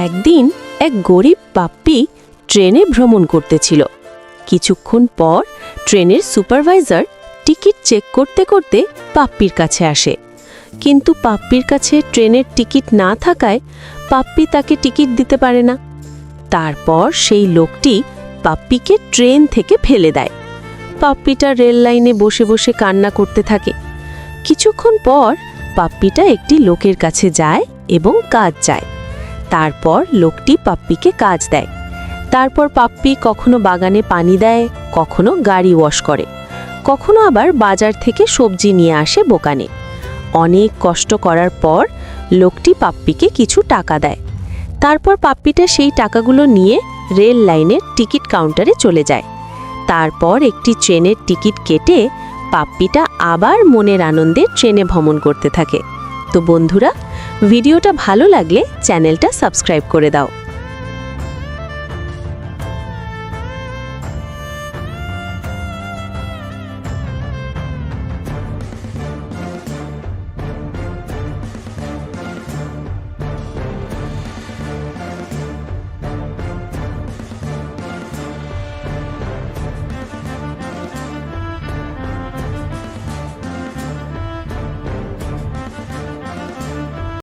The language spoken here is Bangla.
একদিন এক গরিব পাপ্পি ট্রেনে ভ্রমণ করতেছিল। কিছুক্ষণ পর ট্রেনের সুপারভাইজার টিকিট চেক করতে করতে পাপ্পির কাছে আসে, কিন্তু পাপ্পির কাছে ট্রেনের টিকিট না থাকায় পাপ্পি তাকে টিকিট দিতে পারে না। তারপর সেই লোকটি পাপ্পিকে ট্রেন থেকে ফেলে দেয়। পাপ্পিটা রেল লাইনে বসে বসে কান্না করতে থাকে। কিছুক্ষণ পর পাপ্পিটা একটি লোকের কাছে যায় এবং কাজ চায়। তারপর লোকটি পাপ্পিকে কাজ দেয়। তারপর পাপ্পি কখনো বাগানে পানি দেয়, কখনো গাড়ি ওয়াশ করে, কখনো আবার বাজার থেকে সবজি নিয়ে আসে দোকানে। অনেক কষ্ট করার পর লোকটি পাপ্পিকে কিছু টাকা দেয়। তারপর পাপ্পিটা সেই টাকাগুলো নিয়ে রেল লাইনের টিকিট কাউন্টারে চলে যায়। তারপর একটি ট্রেনের টিকিট কেটে পাপ্পিটা আবার মনের আনন্দে ট্রেনে ভ্রমণ করতে থাকে। তো বন্ধুরা, ভিডিওটা ভালো লাগলে চ্যানেলটা সাবস্ক্রাইব করে দাও।